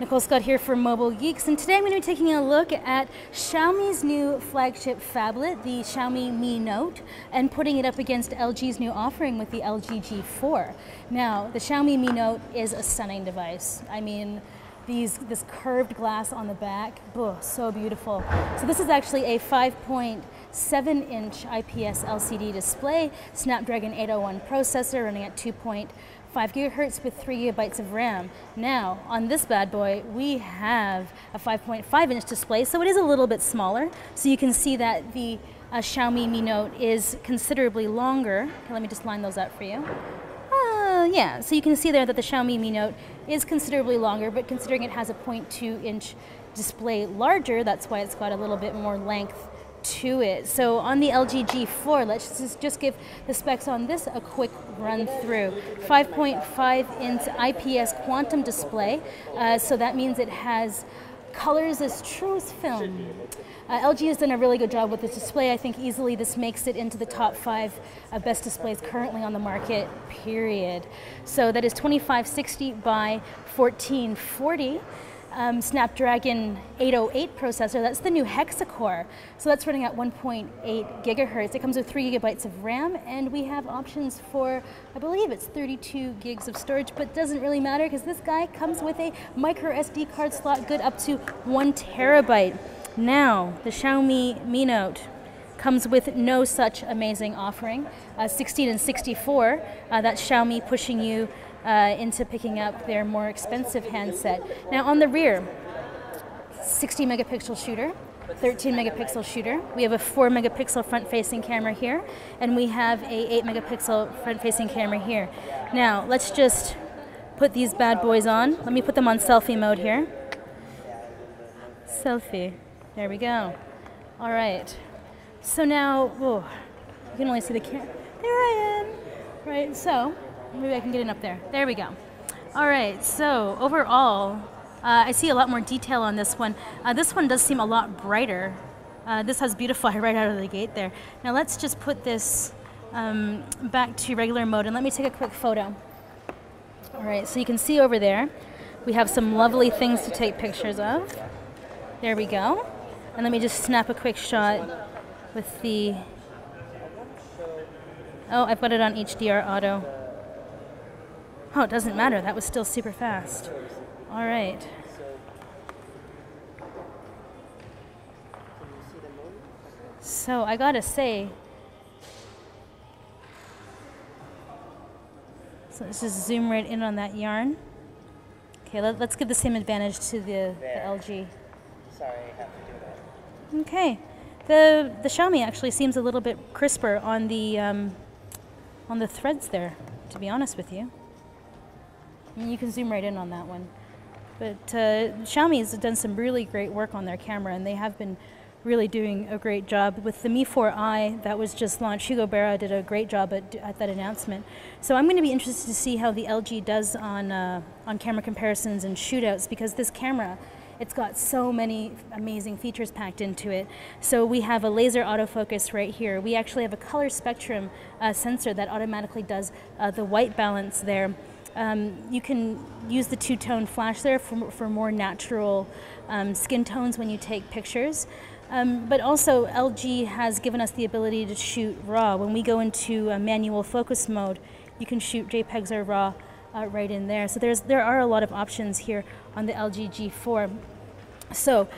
Nicole Scott here for Mobile Geeks, and today I'm going to be taking a look at Xiaomi's new flagship phablet, the Xiaomi Mi Note, and putting it up against LG's new offering with the LG G4. Now, the Xiaomi Mi Note is a stunning device. I mean, this curved glass on the back, oh, so beautiful. So this is actually a 5.7-inch IPS LCD display, Snapdragon 801 processor running at 2.5 gigahertz with 3 gigabytes of RAM. Now, on this bad boy, we have a 5.5-inch display, so it is a little bit smaller. So you can see that the Xiaomi Mi Note is considerably longer. Okay, let me just line those up for you. Yeah, so you can see there that the Xiaomi Mi Note is considerably longer, but considering it has a 0.2-inch display larger, that's why it's got a little bit more length to it. So on the LG G4, let's just give the specs on this a quick run through. 5.5-inch IPS quantum display, so that means it has colors as true as film. LG has done a really good job with this display. I think easily this makes it into the top 5 best displays currently on the market, period. So that is 2560 by 1440. Snapdragon 808 processor, that's the new hexa-core. So that's running at 1.8 gigahertz. It comes with 3 gigabytes of RAM, and we have options for, I believe it's 32 gigs of storage, but doesn't really matter because this guy comes with a micro SD card slot good up to 1 terabyte. Now, the Xiaomi Mi Note comes with no such amazing offering. 16 and 64, that's Xiaomi pushing you into picking up their more expensive handset. Now on the rear, 60 megapixel shooter, 13 megapixel shooter. We have a 4 megapixel front facing camera here, and we have a 8 megapixel front facing camera here. Now let's just put these bad boys on. Let me put them on selfie mode here. Selfie, there we go. All right, so now, oh, you can only see the camera. There I am. Right, so maybe I can get it up there. There we go. All right, so overall, I see a lot more detail on this one. This one does seem a lot brighter. This has beautiful right out of the gate there. Now let's just put this back to regular mode, and let me take a quick photo. All right, so you can see over there, we have some lovely things to take pictures of. There we go. And let me just snap a quick shot with the, oh, I've got it on HDR auto. Oh, it doesn't matter. That was still super fast. All right. So I gotta say, so let's just zoom right in on that yarn. Okay, let's give the same advantage to the LG. Sorry, I have to do that. Okay, the Xiaomi actually seems a little bit crisper on the threads there, to be honest with you. And you can zoom right in on that one. But Xiaomi has done some really great work on their camera, and they have been really doing a great job. With the Mi 4i that was just launched, Hugo Berra did a great job at that announcement. So I'm going to be interested to see how the LG does on camera comparisons and shootouts, because this camera, it's got so many amazing features packed into it. So we have a laser autofocus right here. We actually have a color spectrum sensor that automatically does the white balance there. You can use the two-tone flash there for more natural skin tones when you take pictures. But also LG has given us the ability to shoot RAW. When we go into manual focus mode, you can shoot JPEGs or RAW right in there. So there are a lot of options here on the LG G4. So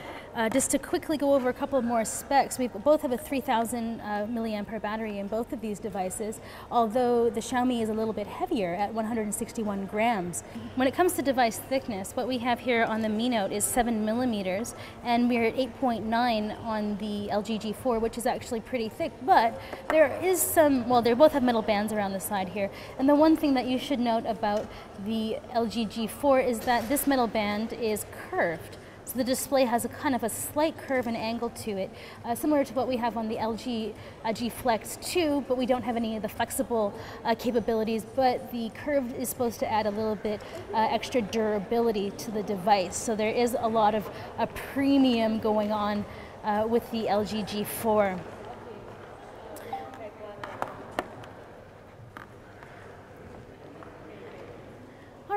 just to quickly go over a couple of more specs, we both have a 3000 milliampere battery in both of these devices, although the Xiaomi is a little bit heavier at 161 grams. When it comes to device thickness, what we have here on the Mi Note is 7 millimeters, and we're at 8.9 on the LG G4, which is actually pretty thick, but there is some, well, they both have metal bands around the side here, and the one thing that you should note about the LG G4 is that this metal band is curved. So the display has a kind of a slight curve and angle to it, similar to what we have on the LG G Flex 2, but we don't have any of the flexible capabilities, but the curve is supposed to add a little bit extra durability to the device. So there is a lot of premium going on with the LG G4.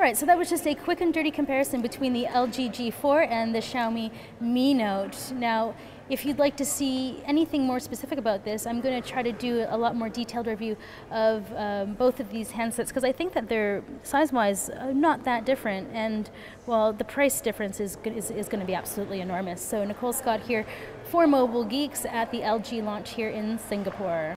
right, so that was just a quick and dirty comparison between the LG G4 and the Xiaomi Mi Note. Now, if you'd like to see anything more specific about this, I'm going to try to do a lot more detailed review of both of these handsets, because I think that they're size-wise not that different, and well, the price difference is going to be absolutely enormous. So Nicole Scott here for Mobile Geeks at the LG launch here in Singapore.